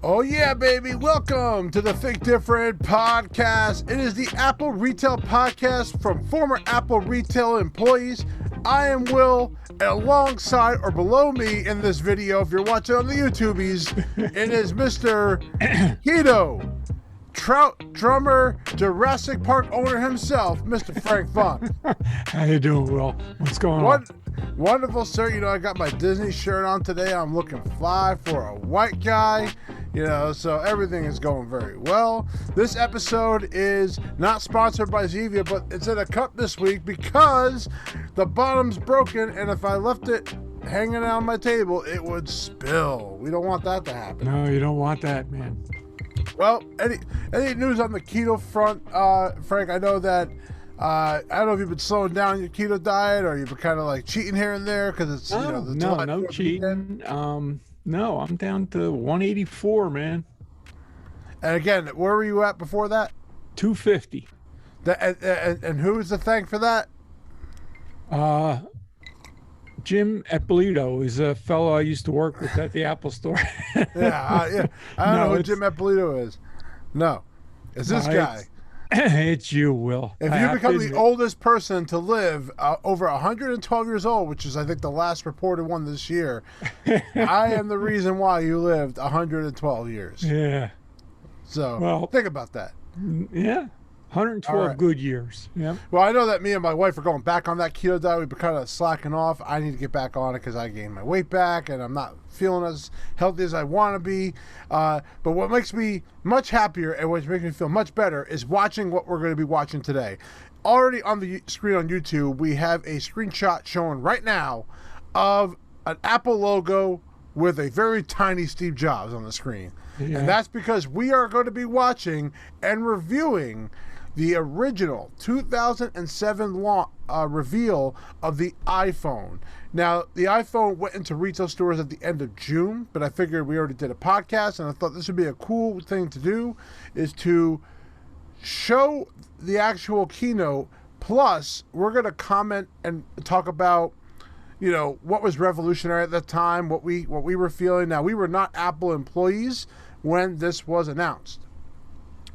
Oh yeah, baby. Welcome to the Think Different podcast. It is the Apple Retail Podcast from former Apple retail employees. I am Will, and alongside or below me in this video, if you're watching on the YouTubies, it is Mr. Keto, Trout drummer, Jurassic Park owner himself, Mr. Frank Funk. How you doing, Will? What's going on? Wonderful, sir. You know, I got my Disney shirt on today. I'm looking fly for a white guy. You know, so everything is going very well. This episode is not sponsored by Zevia, but it's in a cup this week because the bottom's broken, and if I left it hanging on my table, it would spill. We don't want that to happen. No, you don't want that, man. Well, any news on the keto front, Frank? I know that I don't know if you've been slowing down your keto diet or you've been kind of like cheating here and there because it's no cheating. No, I'm down to 184, man. And again, where were you at before that? 250. And who is the thank for that? Jim Eppolito is a fellow I used to work with at the Apple Store. Yeah. I don't know who Jim Eppolito is. No, it's this guy. It's you, Will. If you become the oldest person to live over 112 years old, which is, I think, the last reported one this year, I am the reason why you lived 112 years. Yeah. So, think about that. Yeah. 112 good years. Yeah. Well, I know that me and my wife are going back on that keto diet. We've been kind of slacking off. I need to get back on it because I gained my weight back and I'm not feeling as healthy as I want to be. But what makes me much happier and what makes me feel much better is watching what we're going to be watching today. Already on the screen on YouTube, we have a screenshot showing right now of an Apple logo with a very tiny Steve Jobs on the screen. Yeah. And that's because we are going to be watching and reviewing the original 2007 reveal of the iPhone. Now, the iPhone went into retail stores at the end of June, but I figured we already did a podcast, and I thought this would be a cool thing to do, is to show the actual keynote, plus we're going to comment and talk about, you know, what was revolutionary at the time, what we were feeling. Now, we were not Apple employees when this was announced.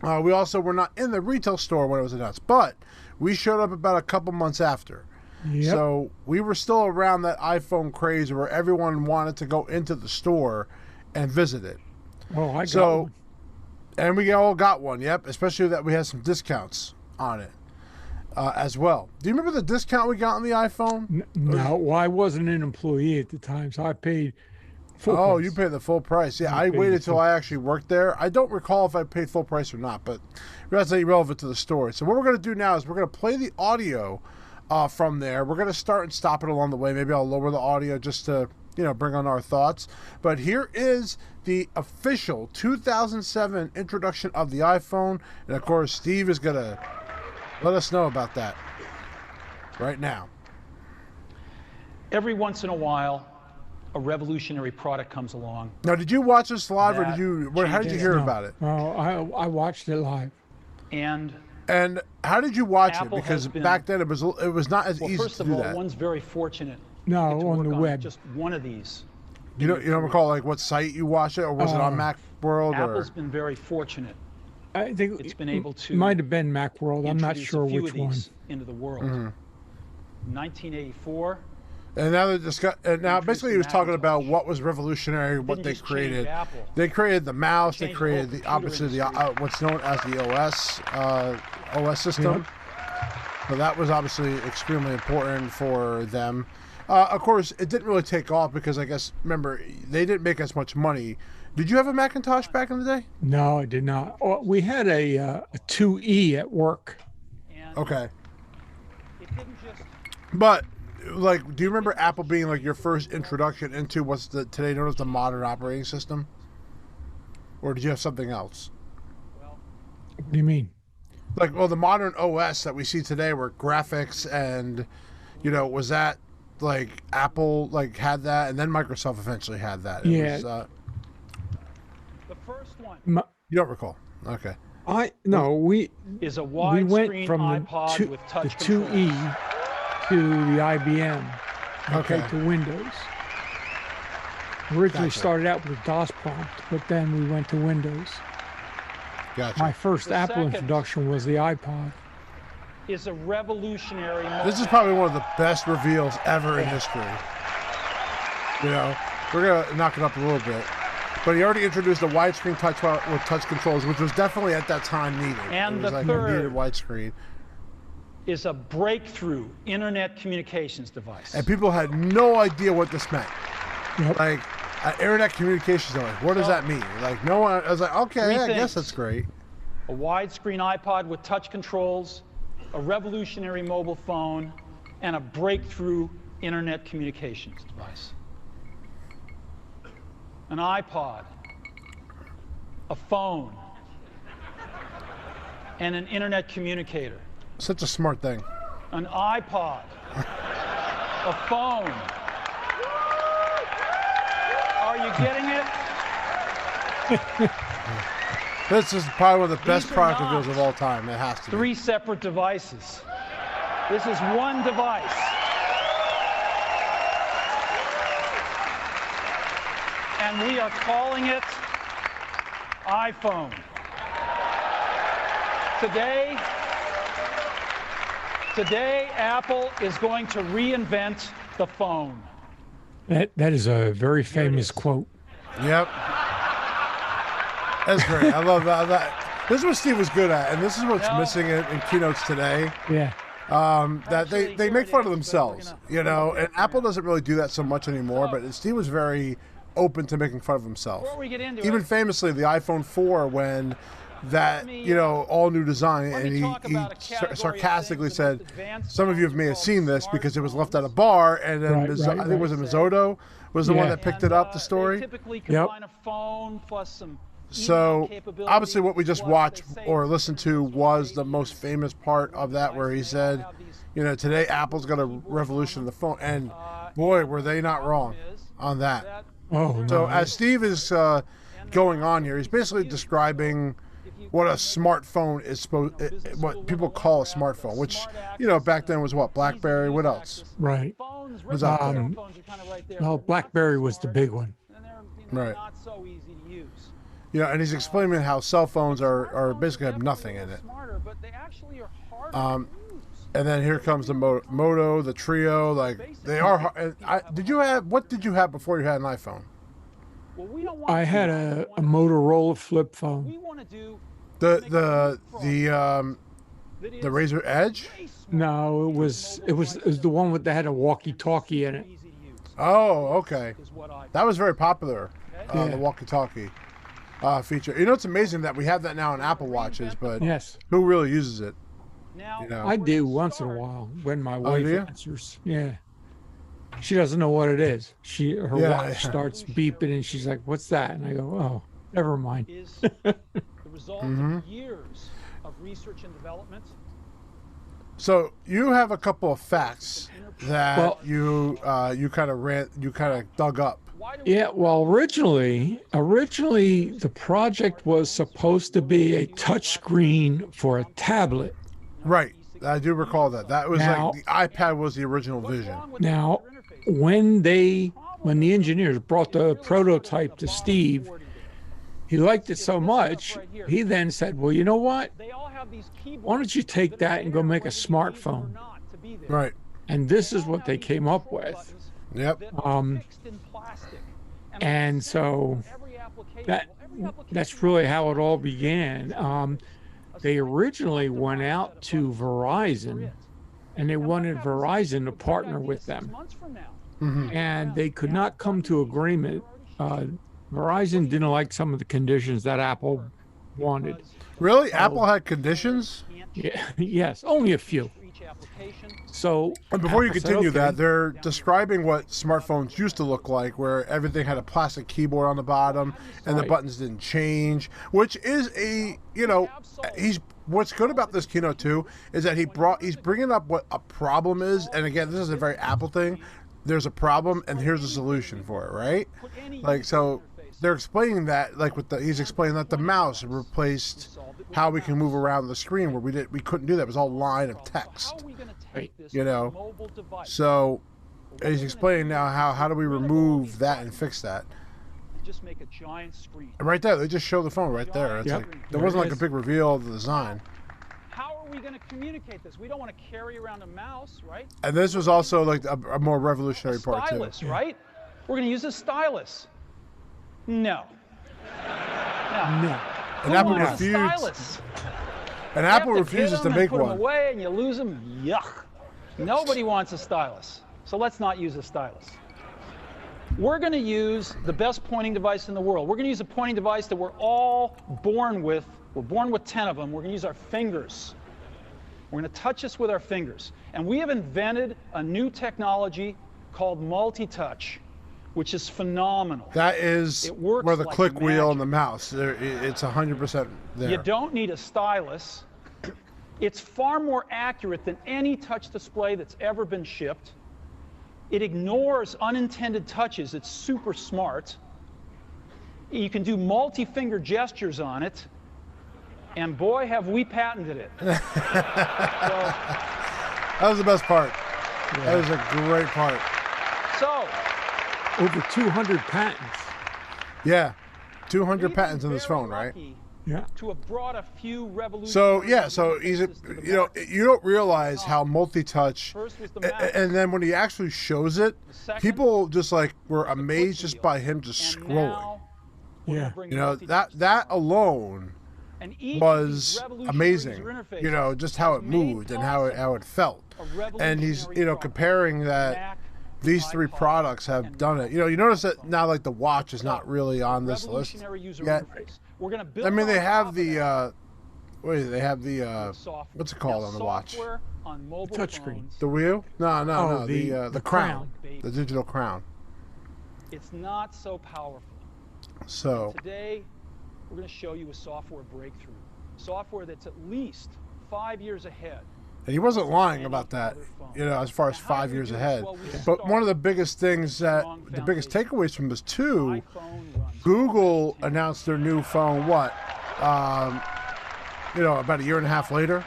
We also were not in the retail store when it was announced, but we showed up about a couple months after. Yep. So we were still around that iPhone craze where everyone wanted to go into the store and visit it. Oh, I got one. And we all got one, yep, especially that we had some discounts on it as well. Do you remember the discount we got on the iPhone? No, well, I wasn't an employee at the time, so I paid full price. You paid the full price. Yeah, I waited till I actually worked there. I don't recall if I paid full price or not, but that's irrelevant to the story. So what we're going to do now is we're going to play the audio from there. We're going to start and stop it along the way. Maybe I'll lower the audio just to, you know, bring on our thoughts. But here is the official 2007 introduction of the iPhone. And, of course, Steve is going to let us know about that right now. Every once in a while, a revolutionary product comes along. Now, did you watch this live, or how did you hear about it? Oh, I watched it live. And how did you watch Apple it? Because back then it was not as easy to do that. First of all, one's very fortunate. No, on the web. Just one of these. You don't recall like what site you watched it, or was it on Macworld? Apple's been very fortunate. I think it's been able to. Might have been Macworld. I'm not sure which one. Into the world. 1984. And now basically he was talking about what was revolutionary, what they created. They created the mouse. They created the opposite of the what's known as the OS system. Yep. So that was obviously extremely important for them. Of course, it didn't really take off because I guess, remember, they didn't make as much money. Did you have a Macintosh back in the day? No, I did not. We had a 2E at work. Okay. But, like, do you remember Apple being, like, your first introduction into what's today known as the modern operating system? Or did you have something else? What do you mean? Like, well, the modern OS that we see today were graphics and, you know, was that like Apple like had that, and then Microsoft eventually had that. Yeah. Was, The first one you don't recall? Okay. We is a went widescreen from iPod the with touch 2E controls. to the IBM. Okay. To Windows. Originally Gotcha. started out with a DOS prompt, but then we went to Windows. Gotcha. My first The Apple second- introduction was the iPod. Is a revolutionary This is mobile- probably one of the best reveals ever in history. You know, we're gonna knock it up a little bit, but he already introduced a widescreen touch with touch controls, which was definitely at that time needed. And it was the like third- a needed widescreen, is a breakthrough internet communications device. and people had no idea what this meant. Yep. Like internet communications device. What does that mean? Like no one. I was like, okay, Three I guess things. that's great. A widescreen iPod with touch controls, a revolutionary mobile phone, and a breakthrough internet communications device. An iPod, a phone, and an internet communicator. Such a smart thing. An iPod, a phone. Are you getting it? This is probably one of the best These are product not reveals of all time. It has to be. 3 separate devices. This is one device. And we are calling it iPhone. Today, Apple is going to reinvent the phone. That is a very famous quote. Yep. That's great. I love that. This is what Steve was good at, and this is what's No. missing in keynotes today. Yeah. That Actually, they here make it fun of is, but themselves, we're you know. gonna- And Apple doesn't really do that so much anymore. But Steve was very open to making fun of himself. Before we get into Even it, famously, the iPhone 4 when that all new design, let and me he, talk about a category of sarcastically things, the said, most advanced "Some of you may have seen this because it was left at a bar." And then I think it was Mizzotto was the one Yeah. that picked it up. The They story. typically Yep. combine a phone plus some So email capabilities, obviously what we just plus watched they say or listened to it's was the already most famous part of that where he They all said, have these you know, today Apple's going to revolution the phone. And boy, were they not wrong on that. Oh, So no. as Steve is going on here, he's basically describing what a smartphone is what people call a smartphone, which, you know, back then was what? BlackBerry, what else? Right. Was out there. Well, BlackBerry was the big one. Right. Not so easy to use. You know, and he's explaining how cell phones are basically have nothing in it. Smarter, but they actually are harder Um, to use. And then here comes the Moto, the Trio. Like they are. What did you have before you had an iPhone? Well, we don't want I to. had a Motorola flip phone. We want to do The that the Razor Edge. way smarter No, it was the one with that had a walkie-talkie in it. easy to use. Oh, okay. Is what I That was very popular. Yeah. The walkie-talkie feature. You know, it's amazing that we have that now in Apple Watches, but Yes, who really uses it? now. You know. I do once in a while when my wife do you? answers. Yeah, she doesn't know what it is. Her Yeah, watch yeah. starts beeping, and she's like, "What's that?" And I go, "Oh, never mind." Is the result Mm-hmm. of years of research and development. So you have a couple of facts that Well- you kind of dug up. Why do we Yeah, well, originally the project was supposed to be a touchscreen for a tablet. Right. I do recall that. That was Now- like the iPad was the original vision. wrong with Now, the user interface? when the engineers brought the prototype to Steve, he liked it so much, he then said, "Well, you know what? They all have these keyboards, Why don't you take but that and go they're make a whether you need smartphone?" or not to be there. Right. And this is They all what have they these came up control with. buttons Yep. that are Um, fixed in plastic. And so every application, that every application that's really how it all began. They originally went out to Verizon, and they wanted Verizon to partner with them, months from now. and they could not come to agreement. Verizon didn't like some of the conditions that Apple wanted. Really? Apple had conditions? Yeah, yes, only a few. For each application. So And before you Apple said, continue "Okay." that, they're describing what smartphones used to look like, where everything had a plastic keyboard on the bottom and the Right. buttons didn't change, which is what's good about this keynote too is that he's bringing up what a problem is, and again, this is a very Apple thing. there's a problem and here's a solution for it, right? Like, so they're explaining that, like he's explaining that the mouse replaced how we can move around the screen, where we couldn't do that. It was all line of text, you know. So he's explaining now how do we remove that and fix that. Just make a giant screen. And right there, they just show the phone right there. It's like there wasn't like a big reveal of the design. How are we going to communicate this? We don't want to carry around a mouse, right? And this was also like a more revolutionary part too. Stylus, right? We're going to use a stylus. No. No. And Apple refused. And Apple refuses to make put one. them away and you lose them. Yuck. Nobody wants a stylus. So let's not use a stylus. We're going to use the best pointing device in the world. We're going to use a pointing device that we're all born with. We're born with 10 of them. We're going to use our fingers. We're going to touch this with our fingers. And we have invented a new technology called multi-touch, which is phenomenal. That is where the like click wheel magic. and the mouse, it's 100% there. You don't need a stylus. It's far more accurate than any touch display that's ever been shipped. It ignores unintended touches. It's super smart. You can do multi-finger gestures on it. And boy, have we patented it. That was the best part. Yeah. That was a great part. So, over 200 patents. Yeah, 200 patents in this phone, right? Yeah. To have brought a few revolutions. So yeah, so you don't realize how multi-touch, and then when he actually shows it, people just like were amazed just by him just scrolling. Yeah. You know, that alone was amazing. You know, just how it moved and how it felt. And he's comparing that these three products have done it. You notice that now, like, the watch is not really on this list yet. I mean, they have the they have the what's it called on the watch? The touchscreen. The wheel? No. The crown. crown. The digital crown. It's not so powerful. So Today, we're going to show you a software breakthrough. Software that's at least 5 years ahead. and he wasn't lying about that, as far as 5 years ahead. But one of the biggest things the biggest takeaways from this too, Google announced their new phone, about a year and a half later.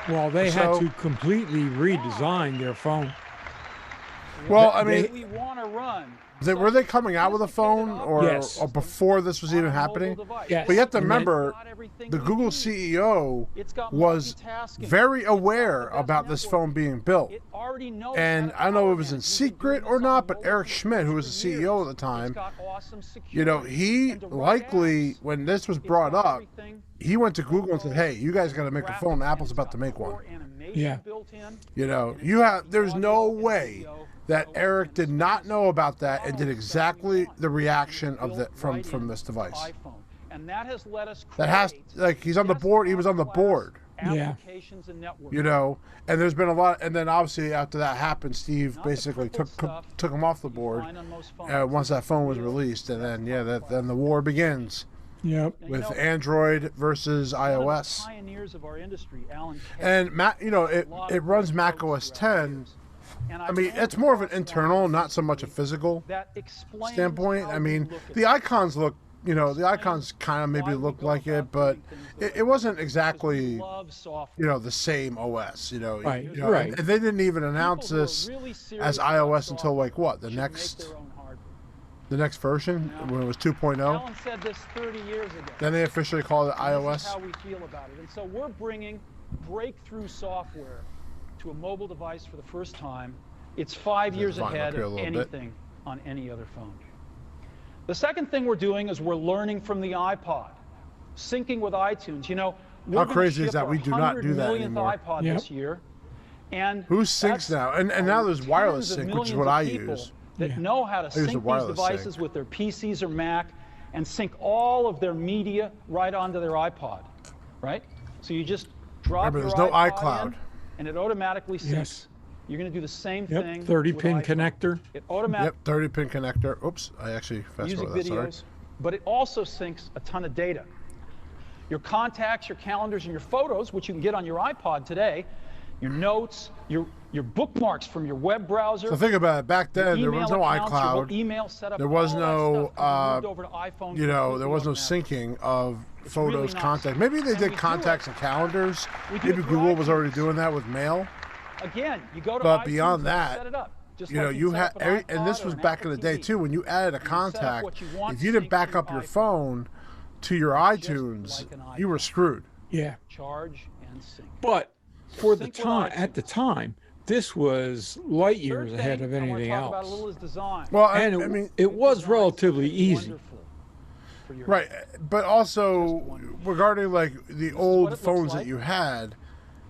Well, they had to completely redesign their phone. Well, I mean, we want to run. Were they coming out with a phone or before this was even happening? Yes. But you have to remember, the Google CEO was very aware about this phone being built. And I don't know if it was in secret or not, but Eric Schmidt, who was the CEO at the time, he likely, when this was brought up, he went to Google and said, hey, you guys got to make a phone. Apple's about to make one. Yeah. There's no way that Eric did not know about that and did exactly the reaction of from this device. And that has let us he's on the board. He was on the board. Yeah. And there's been a lot. And then obviously after that happened, Steve basically took him off the board once that phone was released. And then then the war begins. Yep. With Android versus iOS. Pioneers of our industry, Alan and it runs Mac OS 10. I mean, it's more of an internal, not so much a physical standpoint. I mean, the icons look, the icons kind of maybe look like it, but it wasn't exactly, the same OS, Right. And they didn't even announce this as iOS until the next version, when it was 2.0. Alan said this 30 years ago. Then they officially called it iOS. This is how we feel about it. And so we're bringing breakthrough software to a mobile device for the first time. It's 5 years ahead of anything on any other phone. The second thing we're doing is we're learning from the iPod, syncing with iTunes. How crazy is that we do not do that anymore? iPod this year. And who syncs now? And now there's wireless sync, which is what I use. That know how to sync these devices with their PCs or Mac and sync all of their media right onto their iPod, right? So you just drop your there's no iPod iCloud. in, and it automatically syncs. Yes. You're going to do the same thing. 30-pin connector. It automatically 30-pin connector. Oops, I actually fast-forwarded that, sorry. But it also syncs a ton of data. Your contacts, your calendars, and your photos, which you can get on your iPod today, your notes, your bookmarks from your web browser. So think about it. Back then, there was no iCloud. There was no, you know, there was no syncing of photos, contacts. Maybe they did contacts and calendars. Maybe Google was already doing that with mail. Again, you go to But iTunes beyond and that, set it up. Just you know, like you set had, up an and this iPod was or an back in the Apple day TV. too. When you added a You set up contact, what you want if you didn't synced back to up your iPhone. phone to your iTunes, like an you were iPod. screwed. Yeah. Charge and sync. But for the Sync with time, iTunes. at the time, this was light years Third ahead thing of I want to anything talk about a else. little is design. Well, And I mean, it was Design relatively is easy. wonderful for your right, but also regarding like the what old it looks phones like. that you had,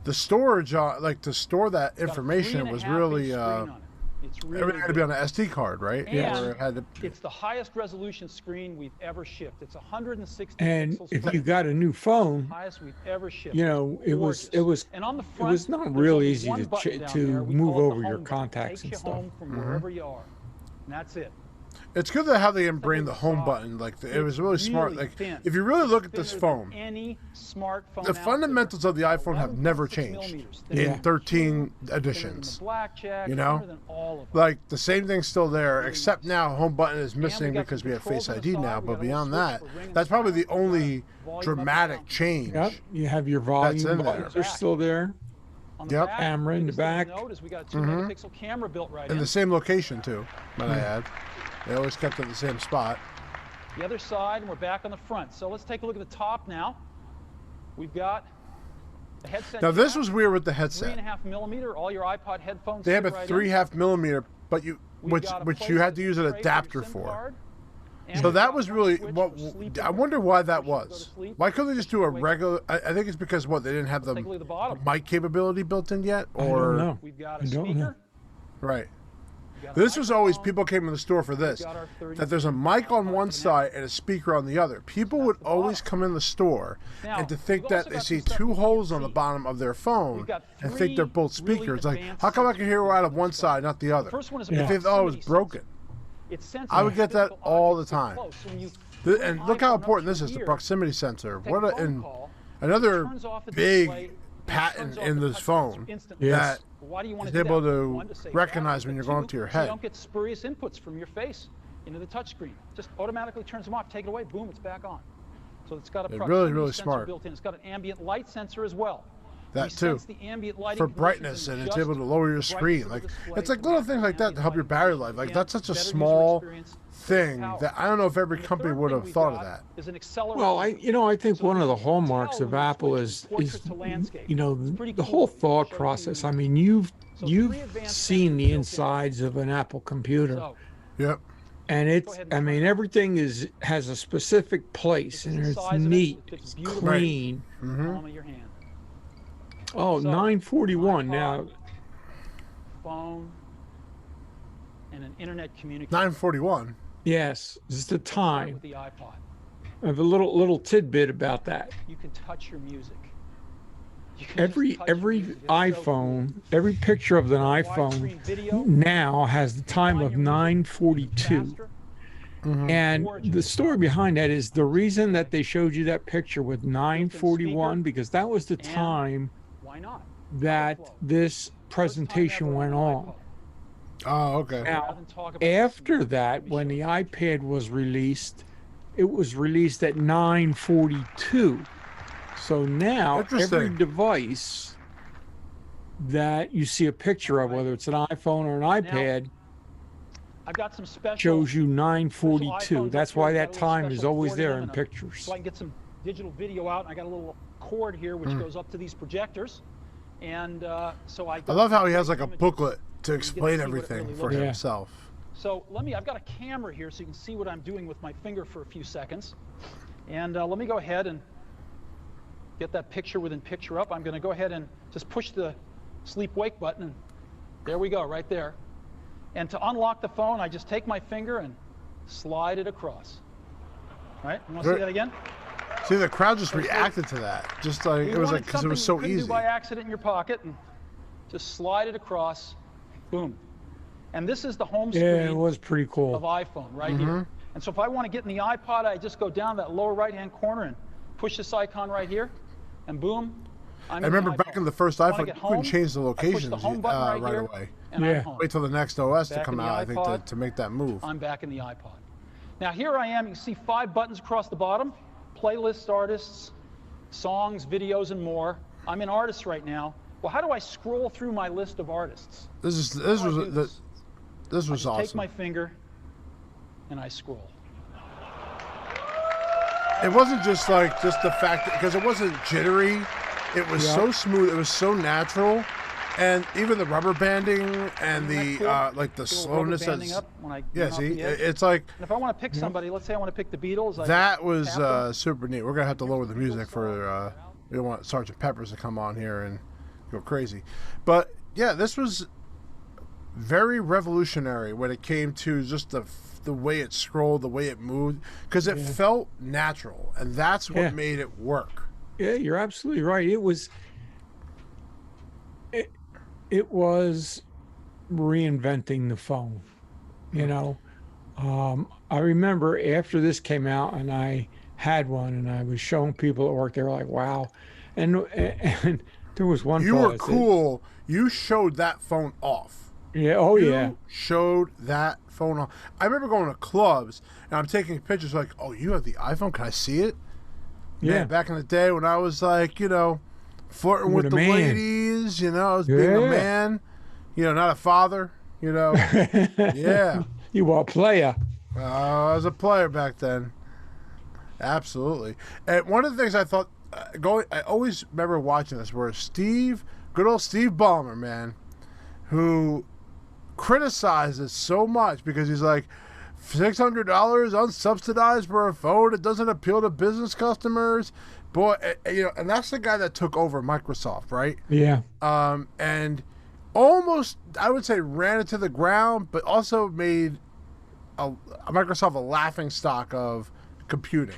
the storage, like to store that It's got a information was 3.5-inch really, screen on it. It's really everything had to be on an SD card, right? And Or it had to, it's the highest resolution screen we've ever shipped. It's 160 And pixels. if per you got a new phone, highest we've ever shipped. you know, it was And on the it front, was not there's real only easy one to button down to there. We move call it the over your home button. contacts and Takes you stuff. home from wherever you are, and that's it. it's good that how they ingrained the look home soft. button. Like it was really smart. really Like thin. if you really look at this Thinner than phone, any smartphone the out there. fundamentals of the iPhone have never 11.6 changed millimeters, in thinner than 13 thinner than editions. the Blackjack, You know? thinner than all of them. Like the same thing's still there, except nice. now home button is missing got because some we have controls Face on the ID side. now. We got But a little beyond switch that, for ring and that's probably the silent. We got only volume up and dramatic down. change. Yep, you have your in volume there. buttons are still there. On the Yep. back, Camera in the biggest thing to back. note is we got a 2-megapixel camera built right In in. the same location too, might I add. They always kept it in the same spot. The other side, and we're back on the front. So let's take a look at the top now. We've got the headset. Now this jack, was weird with the headset. 3.5 millimeter. All your iPod headphones. They have a fit right 3.5 millimeter, but We've got a which place you had to put use an your tray adapter your SIM for. card, and So we've that got was one really switch what for sleeping. I wonder why that Push it to go to was. sleep. Why couldn't they just do a Push it to wake regular? I think it's because what they didn't have the Take a look at the bottom. mic capability built in yet, I don't or know. We've got I a don't know. speaker. right. We've got a This was always microphone. people came in the store for this. got our 30 That there's a mic on one iPod side and a speaker on the other. People would the always bottom. come in the store Now, and to think we've that also they got see some stuff two you can't holes on the see. bottom of their phone We've got and think they're both three really speakers. Like, advanced how come I can hear sensors out of on one this side, not the other? First one is a Yeah. If they thought it was proximity broken. sensor. It senses I would get that physical all the objects so time. close. So when you And put look an how iPhone up important to this is, the your ear, proximity sensor. take What a a, phone and call, another turns off the big display, patent turns off in the this touch phone sensor instantly. Yes. that Why do you want is to do able that? to One, save recognize battery, when but you're going two, to your so you head. don't get spurious inputs from your face into the touchscreen. Just automatically turns them off. Take it away. Boom, it's back on. So it's got a Really, proximity really sensor smart. built in. It's got an ambient light sensor as well. That We too. sense the ambient lighting For conditions brightness, and it's able to lower your adjust the screen. brightness Like of the display it's like to little match things the like that to ambient help your lighting battery conditions. life. Like Again, that's such a better user small experience, thing power. that I don't know if every And the company third would thing have we've thought of got that. is an accelerator. Well, I think So one of the you can hallmarks tell of when you Apple switch is from portrait to landscape. you know It's pretty the cool. whole I'll thought show you process. in a I minute. mean, you've So you've three advanced seen sensors the built in. insides of an Apple computer, So Yep. and it's ahead and I turn mean it on. everything has a specific place, This is and the it's size of it. neat, It fits it's beautifully. clean. palm of your hand. Oh, So, 941 iPod, now. Phone and an internet communication. 941. Yes, it's the Start time. with the iPod. I have a little tidbit about that. You can touch your music. You can Every just touch your every music. It's so iPhone, every picture of an Widescreen iPhone video, now has the time find of your music 942. faster. And Gorgeous. the story behind that is the reason that they showed you that picture with 941 because that was the time Why not? that Airflow. this First time presentation ever went an on. iPod. Oh, okay. Now, Rather than talk about after this, that, let me when show the you. iPad was released, it was released at 942. So now every Interesting. device that you see a picture of, whether it's an iPhone or an iPad, I've got some special shows you special 942. iPhones That's up here. why We've got that a little time is special always cord there them in and pictures. so I can get some digital video out. And I got a little cord here which goes up to these projectors, and so I love how he has like a images. booklet to to explain see what it everything really for looks like. himself. So I've got a camera here so you can see what I'm doing with my finger for a few seconds. And let me go ahead and get that picture within picture up. I'm going to go ahead and just push the sleep wake button, and there we go, right there. And to unlock the phone, I just take my finger and slide it across. All right, you want to see that again? See, the crowd just reacted to that. Just like We it was wanted like because it was something so you couldn't easy. do by accident in your pocket, and just slide it across. Boom. And this is the home screen Yeah, it was pretty of cool. iPhone right here. And so if I want to get in the iPod, I just go down that lower right-hand corner and push this icon right here, and boom. I I'm in remember the back iPhone. in the first When I iPhone, get you couldn't home, change the I push locations the home button right here, away. and Yeah. I'm home. Wait till the next OS to Back come in the out, I think, iPod. to make that move. I'm back in the iPod. Now here I am. You can see 5 buttons across the bottom: playlists, artists, songs, videos, and more. I'm in artists right now. Well, how do I scroll through my list of artists? This How do I do was I just awesome. take my finger and I scroll. It wasn't just the fact that, because it wasn't jittery, it was so smooth, it was so natural, and even the rubber banding and Isn't the that cool? like the Feel slowness rubber banding that's up when I yeah. run off See, the edge. it's like And if I want to pick somebody, let's say I want to pick the Beatles. I that just was tap them. super neat. We're gonna have to lower the music for we don't want Sergeant Pepper's to come on here and go crazy, but yeah, this was very revolutionary when it came to just the way it scrolled, the way it moved, because it felt natural, and that's what made it work. Yeah, you're absolutely right. It was reinventing the phone. You know, I remember after this came out, and I had one, and I was showing people at work. They were like, "Wow!" And there was one. You fellow were that said, cool. You showed that phone off. yeah. Oh You yeah. showed that phone off. I remember going to clubs and I'm taking pictures like, oh, you have the iPhone? Can I see it? Yeah. Man, back in the day when I was like, flirting with a the man. ladies, I was being a man, not a father, Yeah. You were a player. I was a player back then. Absolutely. And one of the things I thought, I always remember watching this, where good old Steve Ballmer, man, who criticized it so much because he's like, $600 unsubsidized for a phone. It doesn't appeal to business customers. Boy, and that's the guy that took over Microsoft, right? Yeah. And almost, I would say, ran it to the ground, but also made Microsoft a laughing stock of computing.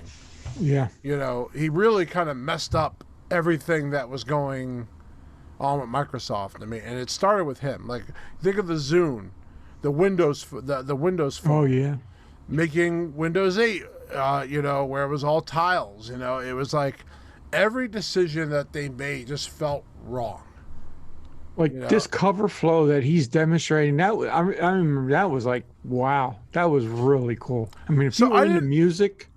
Yeah. He really kind of messed up everything that was going on with Microsoft. I mean, and it started with him. Like, think of the Zune, the Windows phone. Oh yeah. Making Windows 8, where it was all tiles. It was like every decision that they made just felt wrong. Like this cover flow that he's demonstrating, I remember that was like, wow, that was really cool. I mean, if you were into music.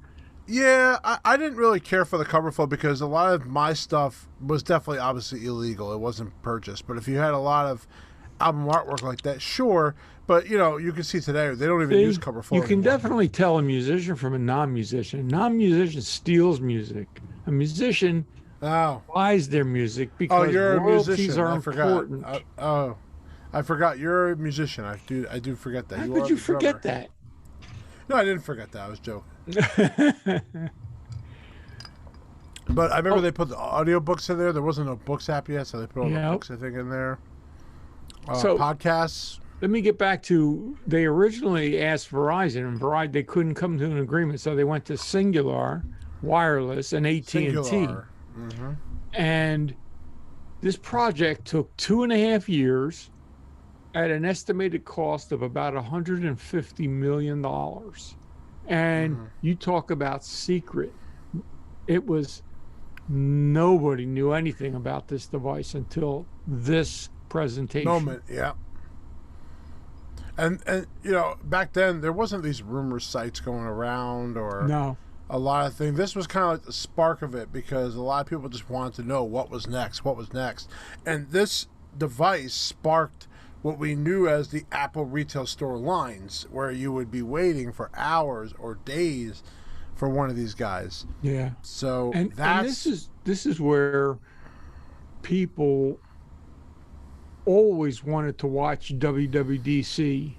Yeah, I didn't really care for the cover flow because a lot of my stuff was definitely obviously illegal. It wasn't purchased. But if you had a lot of album artwork like that, sure. But, you can see today, they don't even use cover flow You can anymore. definitely tell a musician from a non-musician. A non-musician steals music. A musician buys their music because you're a royalties musician. are I important. forgot. I forgot. You're a musician. I do forget that. How could you forget that? No, I didn't forget that. I was joking. But I remember they put the audiobooks in there. There wasn't a books app yet, so they put all the books, I think, in there. So podcasts. Let me get back to, they originally asked Verizon, and Verizon, they couldn't come to an agreement, so they went to Singular Wireless and AT&T. Mm-hmm. And this project took 2.5 years at an estimated cost of about $150 million. And you talk about secret. It was, nobody knew anything about this device until this presentation. Moment, yeah. And back then there wasn't these rumor sites going around or a lot of things. This was kind of like the spark of it because a lot of people just wanted to know what was next. And this device sparked what we knew as the Apple retail store lines, where you would be waiting for hours or days for one of these guys. Yeah. So and this is where people always wanted to watch WWDC,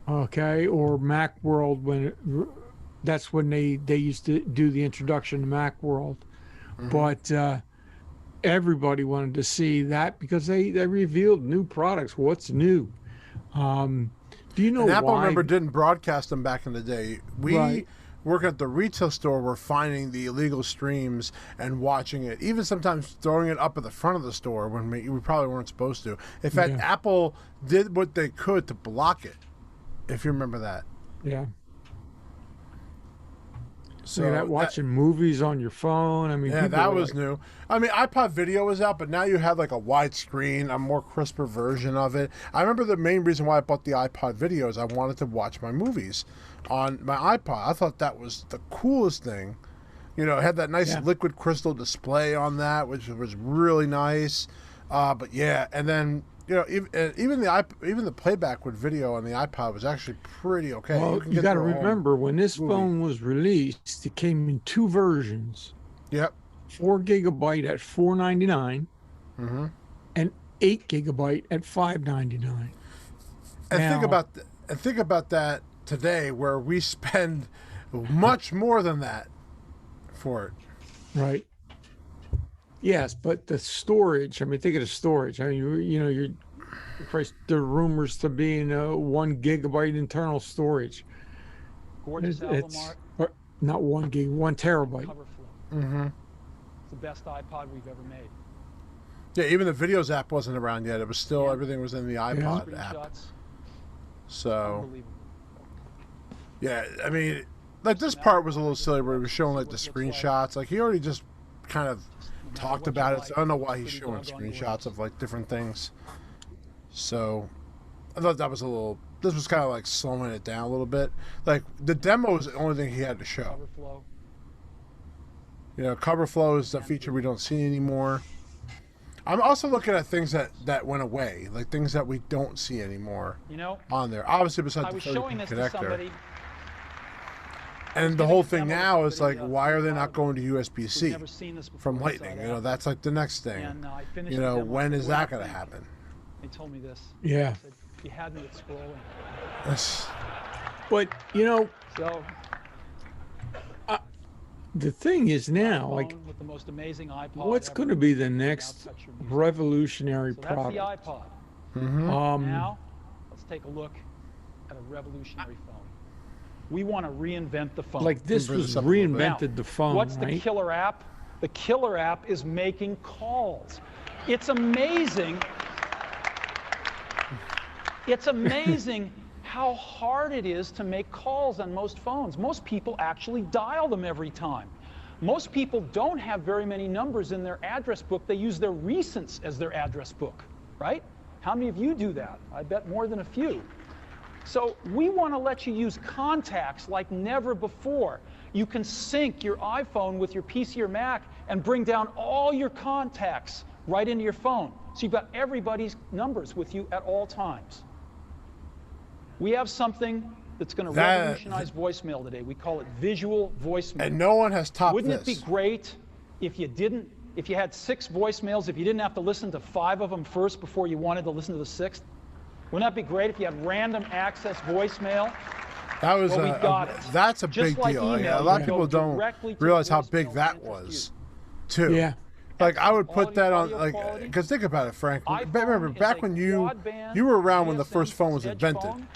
okay, or Macworld that's when they used to do the introduction to Macworld, but everybody wanted to see that because they revealed new products. What's new? Do you know and Apple, why? remember, didn't broadcast them back in the day. We work at the retail store, we're finding the illegal streams and watching it, even sometimes throwing it up at the front of the store when we probably weren't supposed to. In fact, Apple did what they could to block it, if you remember that. Yeah. So Look at that, watching movies on your phone. I mean, yeah, people that are was like, new. I mean, iPod video was out, but now you had like a widescreen, a more crisper version of it. I remember the main reason why I bought the iPod video is I wanted to watch my movies on my iPod. I thought that was the coolest thing. You know, it had that nice Yeah. liquid crystal display on that, which was really nice. But yeah, and then you know, even the playback with video on the iPod was actually pretty okay. well, can you get got to through a whole remember when this movie. phone was released, it came in two versions: Yep. 4 GB at $4.99, Mm-hmm. and 8 GB at $5.99. And Now- think about that today, where we spend much more than that for it. Right. Yes, but the storage. I mean, think of the storage. I mean, you're Christ, there are rumors to be in 1 GB internal storage. Gorgeous album art, Or not 1 GB, 1 TB. cover flow. Mm-hmm. It's the best iPod we've ever made. Yeah, even the videos app wasn't around yet. It was still Yeah. everything was in the iPod app. Screenshots, So unbelievable. yeah, I mean, like this part was a little silly where he was showing like the screenshots. Like he already just kind of talked about it. So I don't know why he's showing screenshots of like different things. So I thought that was a little. This was kind of like slowing it down a little bit. Like the demo was the only thing he had to show. Cover flow. You know, cover flow is a feature we don't see anymore. I'm also looking at things that went away, like things that we don't see anymore You know, on there. Obviously, I besides the was 30 showing pin this to connector. somebody And the giving whole a thing demo now to is like, somebody, why are they not who's going to USB-C never seen this before from inside Lightning? You know, out. that's like the next thing. And I finished You the know, demo. when I is said, that "What do going you to think?" happen? They told me this. Yeah. I said, you had me at scrolling. That's- But, So the thing is now, like, iPhone with the most amazing iPod what's ever. going to be the Now next touch your music. revolutionary So that's product? the iPod. Mhm. Now, let's take a look at a revolutionary phone. We want to reinvent the phone. Like this Bring was this up a little bit. reinvented the phone, What's the right? killer app? The killer app is making calls. It's amazing. It's amazing how hard it is to make calls on most phones. Most people actually dial them every time. Most people don't have very many numbers in their address book. They use their recents as their address book, right? How many of you do that? I bet more than a few. So we want to let you use contacts like never before. You can sync your iPhone with your PC or Mac and bring down all your contacts right into your phone. So you've got everybody's numbers with you at all times. We have something that's going to That- revolutionize voicemail today. We call it visual voicemail. And no one has topped Wouldn't this. it be great if you had 6 voicemails, if you didn't have to listen to 5 of them first before you wanted to listen to the 6th? Wouldn't that be great if you had random access voicemail? That was Well, we got it. that's a Just big like deal. Like, email, a lot you of go people don't directly to realize how voicemail big and that interest was, you. too. Yeah. Like I would put Quality, that on, audio like, quality. because think about it, Frank. iPhone Remember is back a when you quad-band were around when the GSM first phone was edge invented. phone.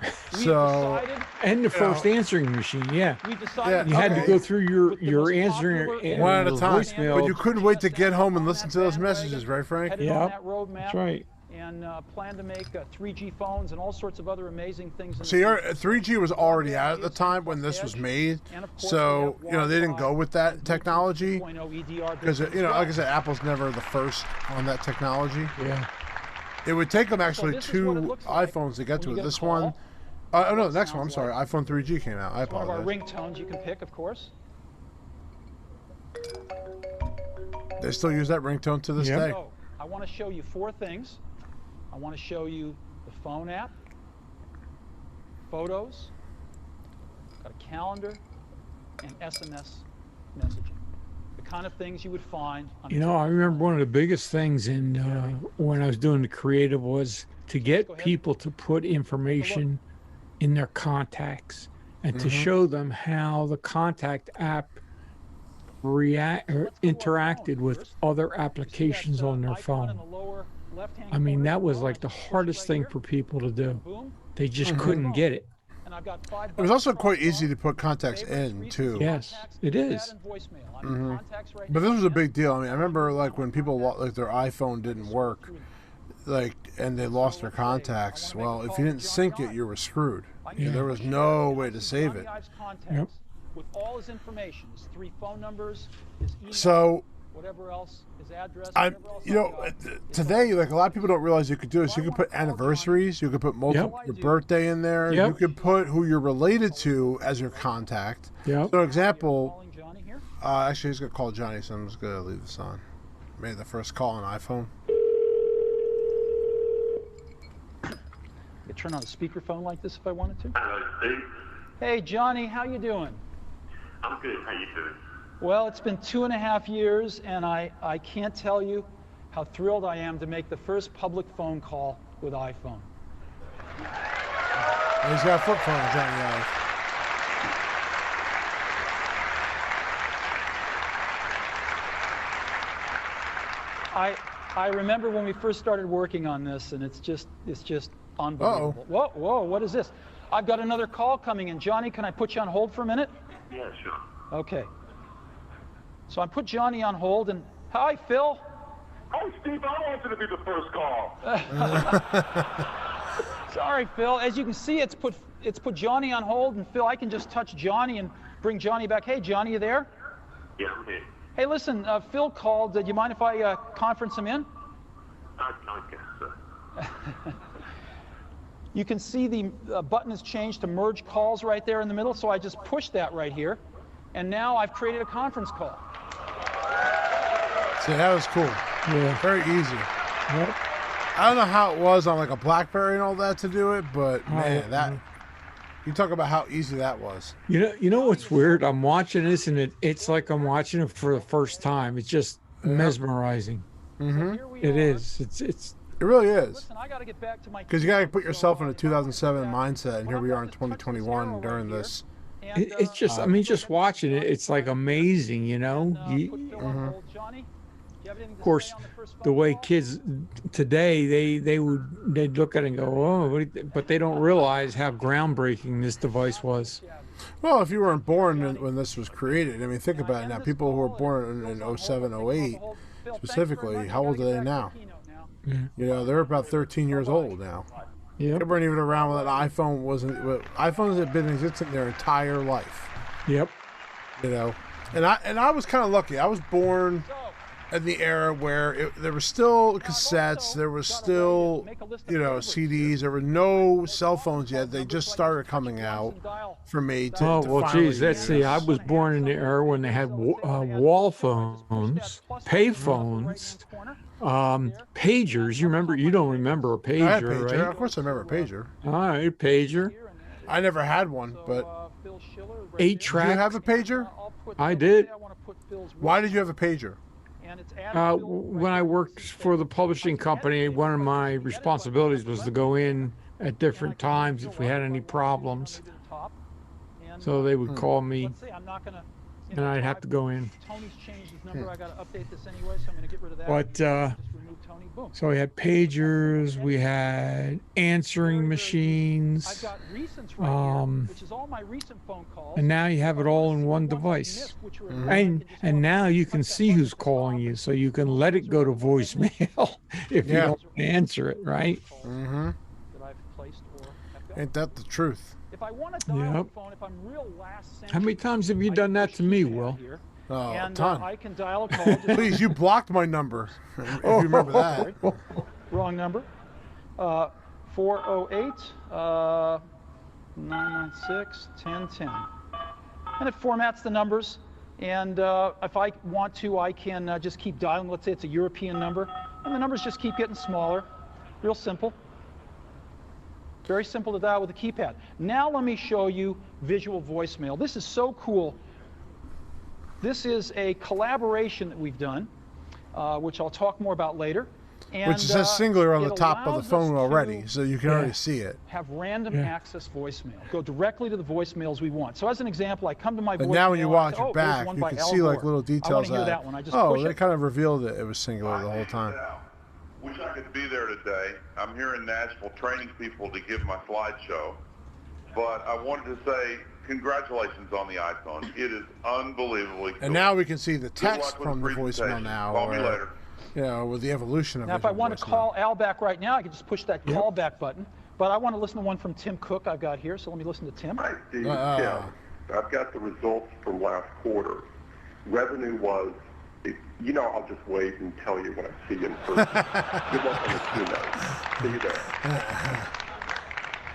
We've So decided, And the first answering machine, yeah. we've decided You had to Okay. go through your with the most answering popular one at a your time, voicemail. but you couldn't wait to get home and listen to those bandwagon, messages, right, Frank? headed Yep, on that roadmap, that's right. and plan to make 3G phones and all sorts of other amazing things. In So the your future. 3G was already out at the time when this was made, And of course, so we you know have they didn't go Wi-Fi, with that technology 2.0 EDR because business you know, as like I well. said, Apple's never the first on that technology. Yeah. It would take them actually this is what it 2 looks like iPhones to get when to you it. get a This call. one, oh no, the next one. I'm Sounds sorry, like- iPhone 3G came out. I It's one of our apologize. ringtones you can pick, of course. They still use that ringtone to this Yep. day. So I want to show you 4 things. I want to show you the phone app, photos, got a calendar, and SMS messaging. The kind of things you would find on I remember one of the biggest things in when I was doing the creative was to get Go ahead. people to put information in their contacts and to show them how the contact app interacted with other applications on their phone. I mean, that was like the hardest thing for people to do. They just couldn't get it. It was also quite easy to put contacts in too. Yes, it is. But this was a big deal. I mean, I remember like when people like their iPhone didn't work, like and they lost their contacts. Well, if you didn't sync it, you were screwed. Yeah. There was no way to save it. Yep. with all his information, his 3 phone numbers, his email, So, whatever else, his address, I, whatever else. you know, today, like a lot of people don't realize you could do this. You could put anniversaries. You could put multiple your birthday in there. Yep. You could put who you're related to as your contact. Yep. So, example, Calling Johnny here. actually, he's gonna call Johnny, so I'm just gonna leave this on. Made the first call on iPhone. I could turn on a speakerphone like this if I wanted to. Hello, Steve. Hey, Johnny, how you doing? I'm good. How you doing? Well, it's been 2.5 years, and I can't tell you how thrilled I am to make the first public phone call with iPhone. And he's got a flip phone, Johnny. I remember when we first started working on this, and it's just unbelievable. Uh-oh. Whoa, what is this? I've got another call coming in. Johnny, can I put you on hold for a minute? Yeah, sure. Okay. So I put Johnny on hold, and hi, Phil. Hey, Steve, I want you to be the first call. Sorry, Phil. As you can see, it's put Johnny on hold, and Phil, I can just touch Johnny and bring Johnny back. Hey, Johnny, you there? Yeah, I'm here. Hey, listen, Phil called. Do you mind if I conference him in? I guess so. You can see the button has changed to merge calls right there in the middle, so I just pushed that right here, and now I've created a conference call. See, that was cool. Yeah. Very easy. Yep. I don't know how it was on like a BlackBerry and all that to do it, but man, that you talk about how easy that was. You know what's weird? I'm watching this, and it's like I'm watching it for the first time. It's just mesmerizing. Mm-hmm. It is. It's It really is. Listen, I got to get back to my Because you got to put yourself in a 2007 mindset, and here we are in 2021 during this. it's just. I mean, just watching it, it's like amazing. You know. Of course, the way kids today they'd look at it and go, oh, but they don't realize how groundbreaking this device was. Well, if you weren't born when this was created, I mean, think about it now. People who were born in 07, 08, specifically, how old are they now? Yeah. You know, they're about 13 years old now. Yep. They weren't even around when an iPhone wasn't. iPhones have been in existence their entire life. Yep. You know, and I was kind of lucky. I was born in the era where there were still cassettes, there was still, you know, CDs. There were no cell phones yet. They just started coming out for me to. Oh, to well, finally geez, let's see. I use. was born in the era when they had wall phones, pay phones, pagers. You remember? You don't remember a I had pager, pager. right? Of course, I remember a pager. All right, pager. I never had one, but 8-track. did you have a pager? I did. Why did you have a pager? When I worked for the publishing company, one of my responsibilities was to go in at different times if we had any problems. So they would call me, and I'd have to go in. Tony's changed his number. I got to update this anyway, so I'm going to get rid of that. But Just remove Tony. Boom. so we had pagers, we had answering machines, I've got recents right here, which is all my recent phone calls. and now you have it all in one device. And now you can see who's calling you, so you can let it go to voicemail if you don't answer it, right? Mm-hmm. That I've placed or have got. Ain't that the truth? If I want to dial Yep. the phone, if I'm real last century, How many times have you I done that push to me, keypad Will? here, Oh, and a ton. I can dial a call. Just Please, you blocked my number. If you remember that. Wrong number. 408 996 1010. And it formats the numbers. And if I want to, I can just keep dialing. Let's say it's a European number. And the numbers just keep getting smaller. Real simple. Very simple to dial with a keypad. Now let me show you visual voicemail. This is so cool. This is a collaboration that we've done, which I'll talk more about later. And, Which says singular on the it top of the allows us phone already, to so you can already see it. have random Yeah. access voicemail. Go directly to the voicemails we want. So as an example, I come to my voicemail. And now when you and I watch say, it oh, there's back, one you by can Al see like Gore. little I want details to hear that. that one. I just Oh, push they it. kind of revealed it was singular the whole time. Wish I could be there today. I'm here in Nashville training people to give my slideshow. But I wanted to say congratulations on the iPhone. It is unbelievably cool. And now we can see the Good luck text with from the presentation. voicemail now. Call me or, later. You know, with the evolution of Now, if I visual want to voicemail. call Al back right now, I can just push that callback button. But I want to listen to one from Tim Cook I've got here, so let me listen to Tim. Hi, Steve. Uh, Yeah. I've got the results from last quarter. Revenue was, I'll just wait and tell you when I see you in person. Good luck on the keynote. See you there.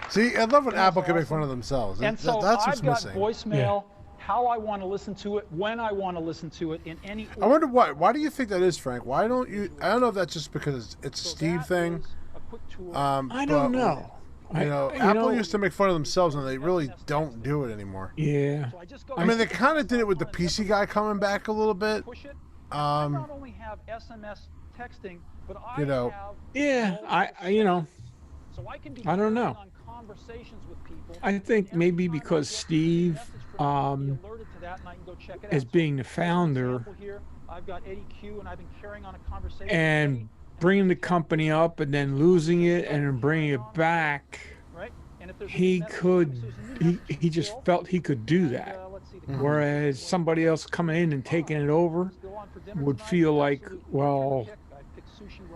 See, I love when Apple can make fun of themselves. And so That's what's I've got missing. voicemail, how I want to listen to it, when I want to listen to it, in any order. I wonder why. Why do you think that is, Frank? Why don't you? I don't know if that's just because it's a Steve thing. A quick tour. I don't know. Apple used to make fun of themselves, and they really don't do it anymore. Yeah. So I just go I mean, they kind of did it with the PC guy coming back a little bit. push it. I not only have SMS texting, but I have Yeah, so I can be I don't know. on conversations with people. I think maybe because Steve, as being the founder, I've got Eddie Q, and I've been carrying on a conversation and bringing the company up and then losing it and then bringing it back, right? And if there's he just felt he could do that. Whereas somebody else coming in and taking it over would feel like, well,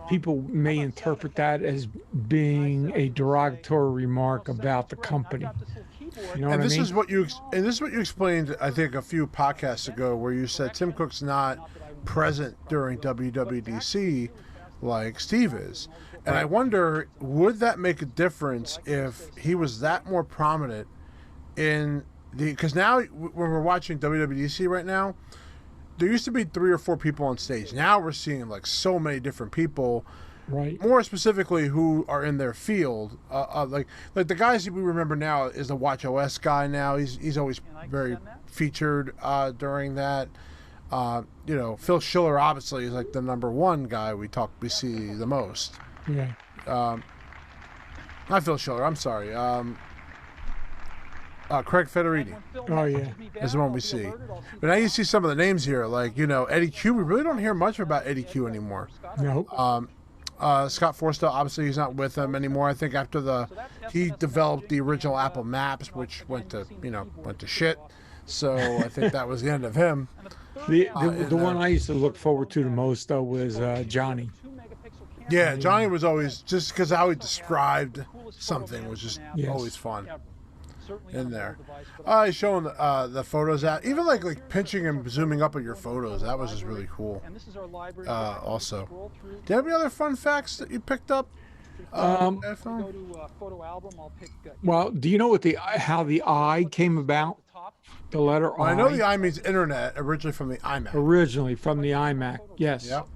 people may interpret that as being a derogatory remark about the company. You know what I mean? This is what you explained, I think, a few podcasts ago, where you said Tim Cook's not present during WWDC like Steve is. And I wonder, would that make a difference if he was that more prominent in the... Because now, when we're watching WWDC right now, there used to be 3 or 4 people on stage. Now we're seeing like so many different people, right? More specifically, who are in their field. Like the guys that we remember now is the Watch OS guy. Now he's always very featured during that. Phil Schiller obviously is like the #1 guy we see the most. Yeah. Not Phil Schiller. I'm sorry. Craig Federighi. Oh, yeah. Is the one we see. But now you see some of the names here, like, Eddie Q. We really don't hear much about Eddie Q anymore. Nope. Scott Forstall, obviously he's not with them anymore. I think after he developed the original Apple Maps, which went to shit. So I think that was the end of him. The one I used to look forward to the most, though, was Johnny. Yeah, Johnny was always, just because how he described something was just always fun. In there. He's showing the photos out. Even like pinching and zooming up at your photos. That was just really cool. Also. Do you have any other fun facts that you picked up? Well, do you know how the I came about? The letter I. I know the I means internet, originally from the iMac. Originally from the iMac, yes. Yep.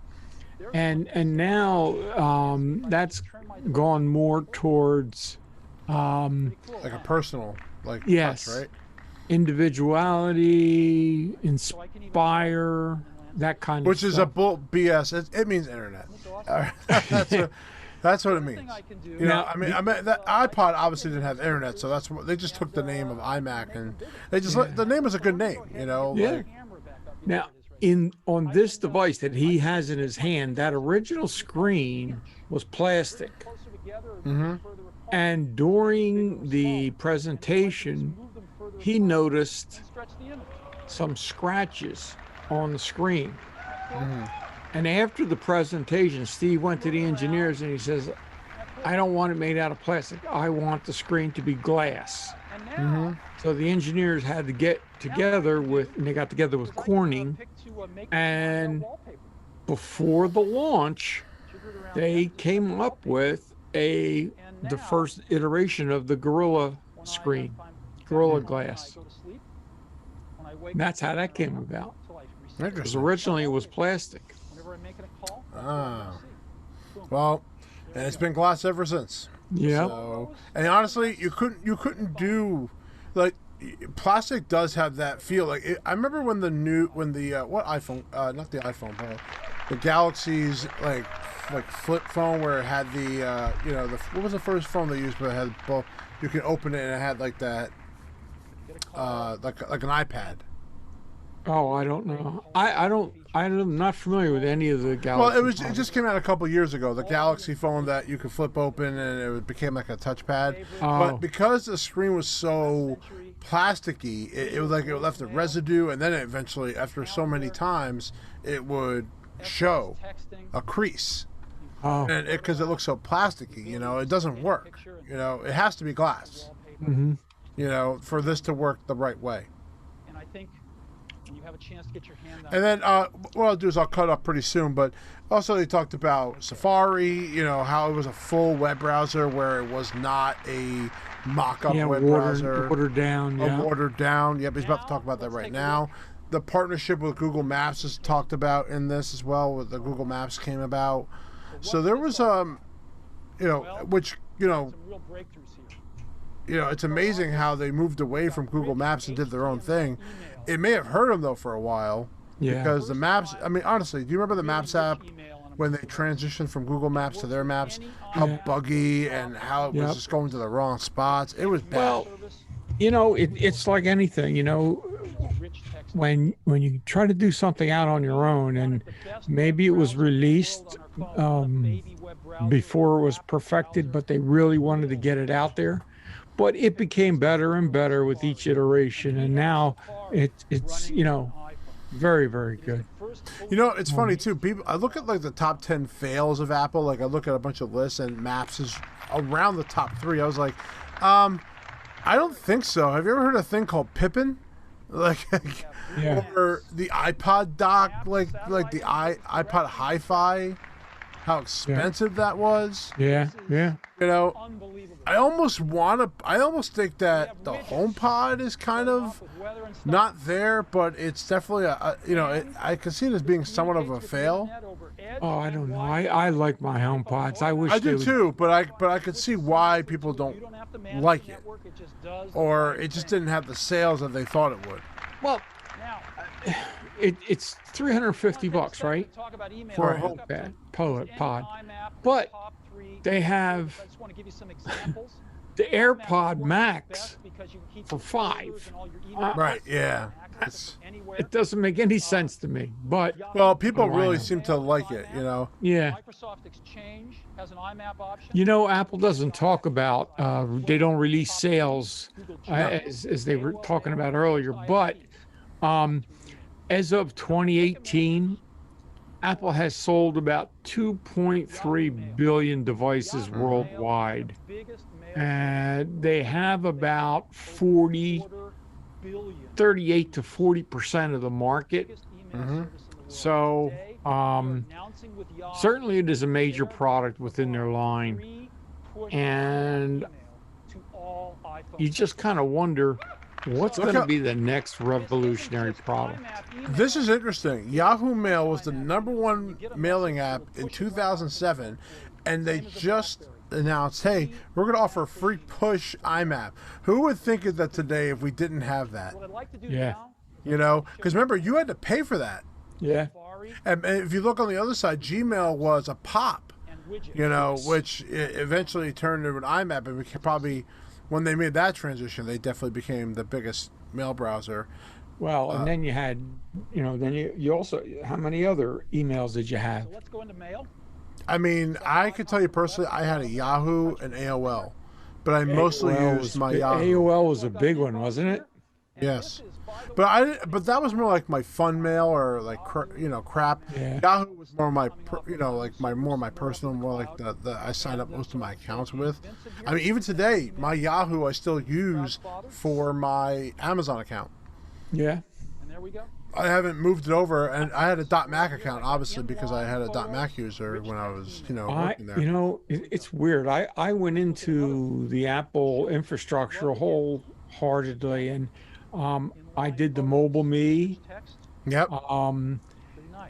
And now that's gone more towards like a personal, yes, touch, right? Individuality, inspire, that kind of stuff. Which is a BS. It means internet. That's what it means. That iPod obviously didn't have internet, so that's what they just took the name of iMac and they just the name is a good name, Yeah. Now, on this device that he has in his hand, that original screen was plastic. Mm-hmm. And during the presentation, he noticed some scratches on the screen. Mm-hmm. And after the presentation, Steve went to the engineers and he says, I don't want it made out of plastic. I want the screen to be glass. Mm-hmm. So the engineers had to get together and they got together with Corning, and before the launch, they came up with the first iteration of the Gorilla screen, Gorilla Glass. And that's how that came about. Because originally it was plastic. Well, and it's been glass ever since. Yeah. So, and honestly, you couldn't do, like, plastic does have that feel. Like I remember when the what iPhone? Not the iPhone, but the Galaxy's like flip phone where it had what was the first phone they used? But it had both. You can open it and it had like that, like an iPad. Oh, I don't know. I'm not familiar with any of the Galaxy. Well, it just came out a couple years ago. The Galaxy phone that you could flip open and it became like a touchpad. Oh. But because the screen was so plasticky, it was like it left a residue, and then eventually, after so many times, it would show a crease. Oh. And because it looks so plasticky, it doesn't work. It has to be glass. Mm-hmm. For this to work the right way. I think when you have a chance to get your hand on And then what I'll do is I'll cut up pretty soon, but also they talked about Safari, you know, how it was a full web browser where it was not a mock-up web browser. Watered down, yeah. Watered down. Yep, he's about to talk about that right now. The partnership with Google Maps is talked about in this as well, with the Google Maps came about. So there was, you know, which, you know, some real breakthroughs here. you know, it's amazing how they moved away from Google Maps and did their own thing. It may have hurt them, though, for a while. Yeah. Because the Maps, I mean, honestly, do you remember the Maps app when they transitioned from Google Maps to their maps? How buggy and how it was just going to the wrong spots. It was bad. Well, you know, it's like anything, you know, when you try to do something out on your own, and maybe it was released before it was perfected, but they really wanted to get it out there. But it became better and better with each iteration, and now it's you know, very, very good. You know, it's funny too. People, I look at like the top 10 fails of Apple. Like I look at a bunch of lists, and Maps is around the top 3. I was like, I don't think so. Have you ever heard of a thing called Pippin? Like, or the iPod dock, like the iPod Hi-Fi. How expensive that was. Yeah. You know, I almost think that the HomePod is kind of not there, but it's definitely you know, I can see it as being somewhat of a fail. Oh, I don't know. I like my HomePods. I wish I do too, but I could see why people don't like it, or it just didn't have the sales that they thought it would. Well, it's $350, right? For a HomePod pod. But they have the AirPod Max for $5. Right? Yeah. It doesn't make any sense to me, but Well, people really seem to like it, you know. yeah. Microsoft Exchange has an IMAP option. You know, Apple doesn't talk about they don't release sales as they were talking about earlier, but as of 2018, Apple has sold about 2.3 billion devices worldwide, and they have about 38 to 40% of the market. So certainly it is a major product within their line, and you just kind of wonder what's going to be the next revolutionary product. This is interesting. Yahoo Mail was the #1 mailing app in 2007, and they just announced, hey, we're going to offer a free push IMAP. Who would think of that today if we didn't have that? Yeah. You know, because remember, you had to pay for that. Yeah. And if you look on the other side, Gmail was a pop, you know, which eventually turned into an IMAP, and we could probably, when they made that transition, they definitely became the biggest mail browser. Well, and then you had, you know, then you also, how many other emails did you have? Let's go into mail. I mean, I could tell you personally, I had a Yahoo and AOL, but I mostly used my Yahoo. AOL was a big one, wasn't it? Yes, but that was more like my fun mail or like you know, crap. Yeah. Yahoo was more my you know, like my personal, more like the I signed up most of my accounts with. I mean, even today, my Yahoo I still use for my Amazon account. Yeah. And there we go. I haven't moved it over, and I had a .Mac account, obviously, because I had a .Mac user when I was, you know, working there. You know, it's weird. I went into the Apple infrastructure wholeheartedly, and I did the Mobile Me. Yep.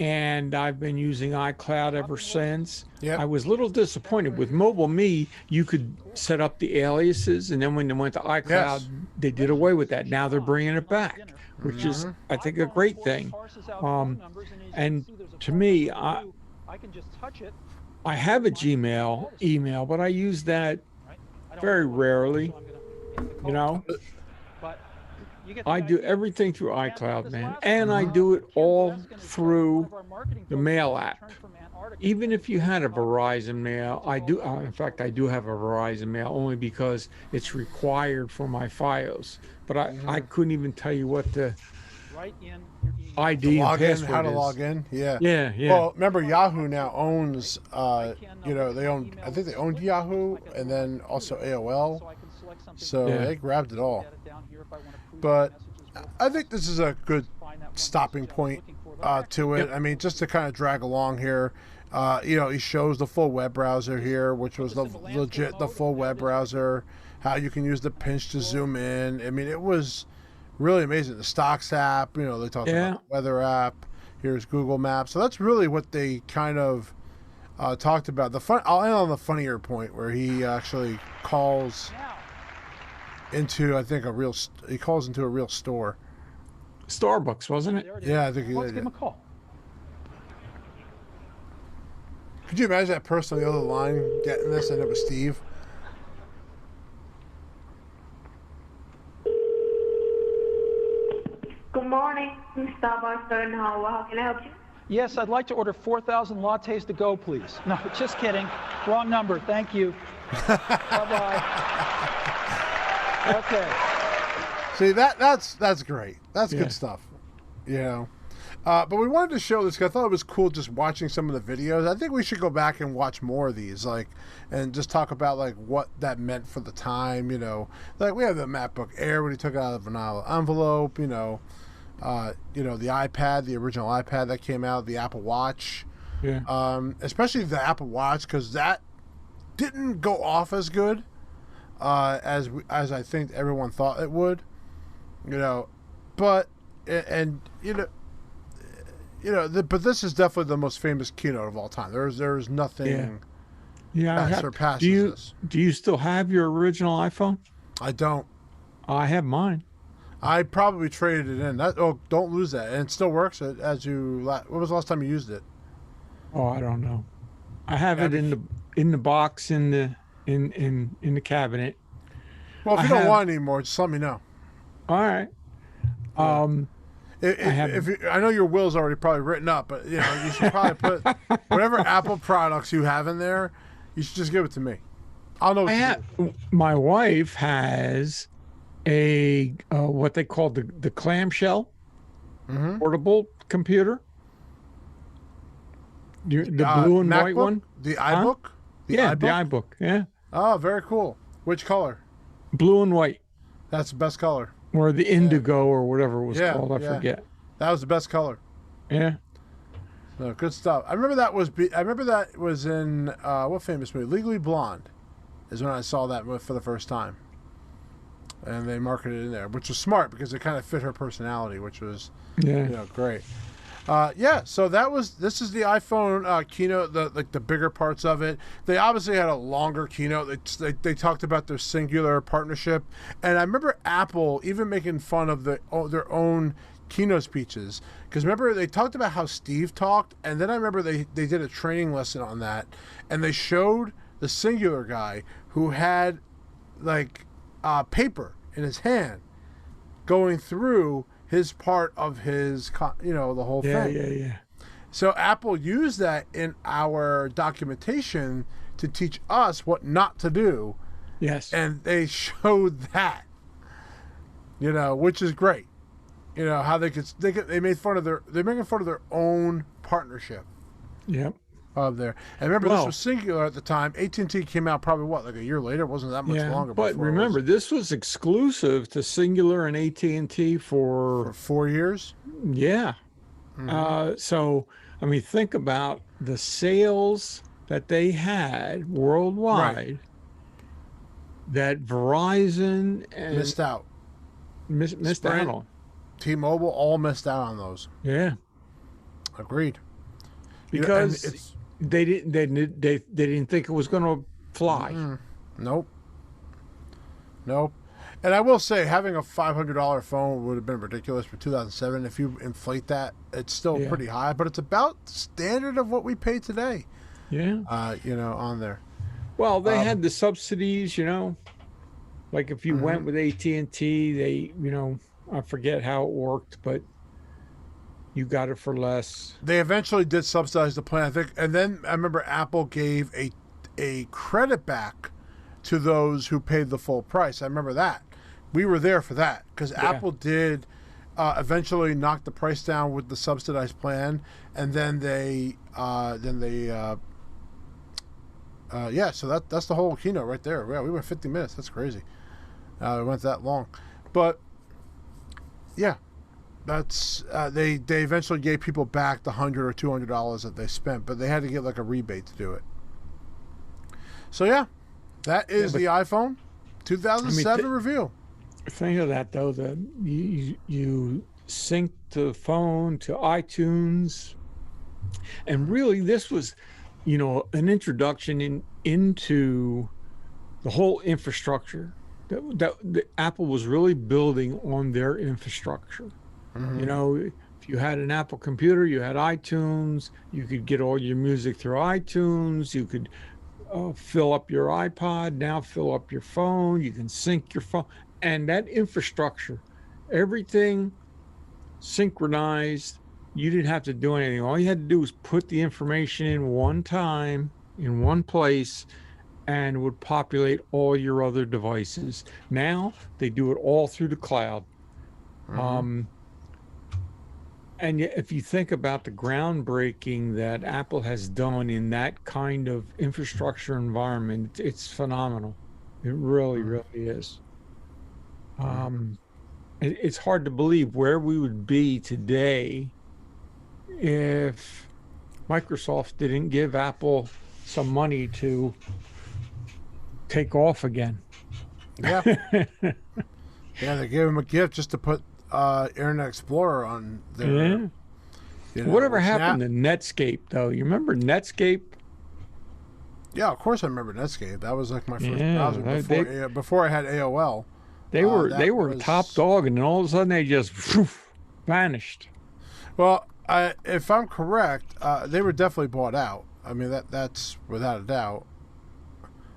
And I've been using iCloud ever since. Yep. I was a little disappointed with Mobile Me. You could set up the aliases, and then when they went to iCloud, they did away with that. Now they're bringing it back, which is, I think, a great thing. And to me, I have a Gmail email, but I use that very rarely. You know, I do everything through iCloud, man, and I do it all through the mail app. Even if you had a Verizon mail, I do. In fact, I do have a Verizon mail only because it's required for my FiOS. But I couldn't even tell you what the ID and password is. How to log in? Yeah. Yeah. Well, remember, Yahoo now owns. You know, they own. I think they owned Yahoo and then also AOL. So they grabbed it all. But I think this is a good stopping point to it. Yep. I mean, just to kind of drag along here. He shows the full web browser here, which was the full web browser. How you can use the pinch to zoom in. I mean, it was really amazing. The stocks app. They talked about the weather app. Here's Google Maps. So that's really what they kind of talked about. I'll end on the funnier point where he actually calls into, I think, he calls into a real store. Starbucks, wasn't it? Yeah, I think he Let's did. give him a call. Could you imagine that person on the other line getting this and it was Steve? Good morning, Starbucks and how can I help you? Yes, I'd like to order 4,000 lattes to go, please. No, just kidding. Wrong number. Thank you. Bye-bye. Okay. See, that's great. That's good stuff. But we wanted to show this because I thought it was cool just watching some of the videos. I think we should go back and watch more of these, and just talk about what that meant for the time. We have the MacBook Air when he took it out of an envelope. The iPad, the original iPad that came out, the Apple Watch. Yeah. Especially the Apple Watch, because that didn't go off as good as I think everyone thought it would. But this is definitely the most famous keynote of all time. There's nothing that surpasses this. Do you still have your original iPhone? I don't. I have mine. I probably traded it in. Don't lose that, and it still works. When was the last time you used it? Oh, I don't know. I have it in the box in the cabinet. Well, if you don't want it anymore, just let me know. All right. I know your will's already probably written up, but you should probably put whatever Apple products you have in there. You should just give it to me. I'll know what to do. My wife has a what they call the clamshell portable computer. The blue and MacBook? white one. The iBook. The iBook. Yeah. Oh, very cool. Which color? Blue and white. That's the best color. Or the indigo or whatever it was called. I forget. That was the best color. Yeah. No, good stuff. I remember that was in what famous movie? Legally Blonde is when I saw that for the first time. And they marketed it in there, which was smart because it kind of fit her personality, which was great. So this is the iPhone keynote, the bigger parts of it. They obviously had a longer keynote. They talked about their singular partnership, and I remember Apple even making fun of their own keynote speeches, because remember they talked about how Steve talked, and then I remember they did a training lesson on that, and they showed the singular guy who had paper in his hand going through his part of his, the whole thing. Yeah. So Apple used that in our documentation to teach us what not to do. Yes. And they showed that, which is great. How they made fun of they're making fun of their own partnership. Yep. Of there. And remember, this was singular at the time. AT&T came out probably a year later. It wasn't that much longer. But remember, this was exclusive to Singular and AT&T for 4 years. Yeah. So, I mean, think about the sales that they had worldwide that Verizon and missed out. Missed out on. T-Mobile all missed out on those. Yeah. Agreed. Because they didn't think it was going to fly. Nope. And I will say, having a $500 phone would have been ridiculous for 2007. If you inflate that, it's still pretty high, but it's about standard of what we pay today. Yeah. On there. Well, they had the subsidies, like if you went with AT&T, they, I forget how it worked, but you got it for less. They eventually did subsidize the plan, I think, and then I remember Apple gave a credit back to those who paid the full price. I remember that. We were there for that because Apple did eventually knock the price down with the subsidized plan, and then so that's the whole keynote right there. Yeah, we went 50 minutes. That's crazy. We went that long, but Yeah, that's they eventually gave people back the $100 or $200 that they spent, but they had to get like a rebate to do it. So yeah, that is the iPhone 2007 review. Think of that though, that you sync the phone to iTunes, and really this was, an introduction into the whole infrastructure that Apple was really building on their infrastructure. If you had an Apple computer, you had iTunes, you could get all your music through iTunes, you could fill up your iPod, now fill up your phone, you can sync your phone. And that infrastructure, everything synchronized, you didn't have to do anything. All you had to do was put the information in one time, in one place, and it would populate all your other devices. Now, they do it all through the cloud. And if you think about the groundbreaking that Apple has done in that kind of infrastructure environment, it's phenomenal. It really, really is. It's hard to believe where we would be today if Microsoft didn't give Apple some money to take off again. Yeah. Yeah, they gave him a gift just to put Internet Explorer on there. Yeah. Whatever happened to Netscape, though? You remember Netscape? Yeah, of course I remember Netscape. That was like my first browser before I had AOL. They were top dog, and then all of a sudden they just vanished. Well, if I'm correct, they were definitely bought out. I mean, that's without a doubt.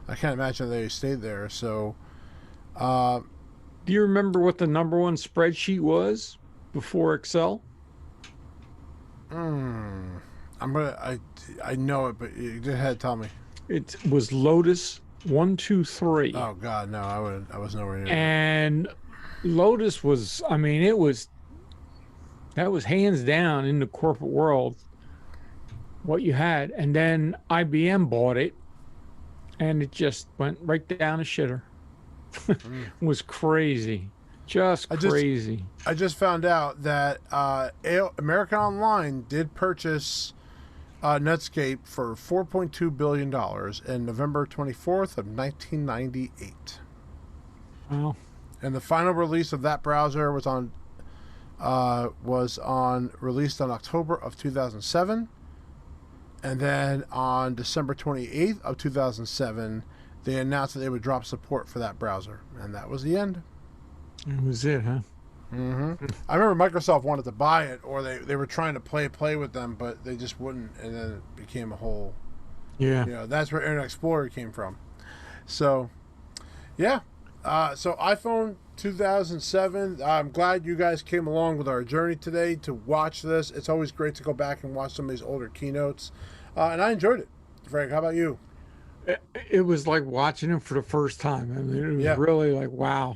I can't imagine they stayed there. So, do you remember what the number one spreadsheet was before Excel? I know it, but you go ahead, tell me. It was Lotus 123. Oh God, no! I was nowhere near. And Lotus was, that was hands down in the corporate world what you had, and then IBM bought it, and it just went right down the shitter. It was crazy, just crazy. I just found out that American Online did purchase Netscape for $4.2 billion in November 24th of 1998. Wow. And the final release of that browser was released on October of 2007. And then on December 28th of 2007, they announced that they would drop support for that browser. And that was the end. That was it, huh? Mm-hmm. I remember Microsoft wanted to buy it, or they were trying to play with them, but they just wouldn't, and then it became a whole. Yeah. That's where Internet Explorer came from. So, yeah. So iPhone 2007. I'm glad you guys came along with our journey today to watch this. It's always great to go back and watch some of these older keynotes, and I enjoyed it. Frank, how about you? It was like watching it for the first time. I mean, it was really like, wow.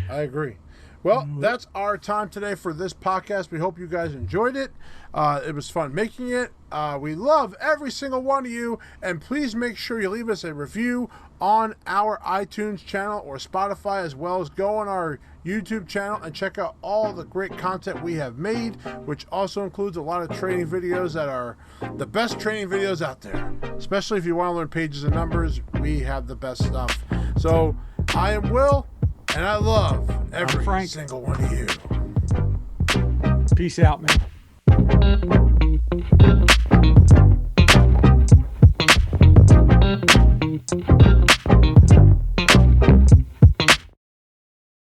I agree. Well, that's our time today for this podcast. We hope you guys enjoyed it. It was fun making it. We love every single one of you. And please make sure you leave us a review on our iTunes channel or Spotify, as well as go on our YouTube channel and check out all the great content we have made, which also includes a lot of training videos that are the best training videos out there. Especially if you want to learn pages and numbers, we have the best stuff. So I am Will. And I love every single one of you. Peace out, man.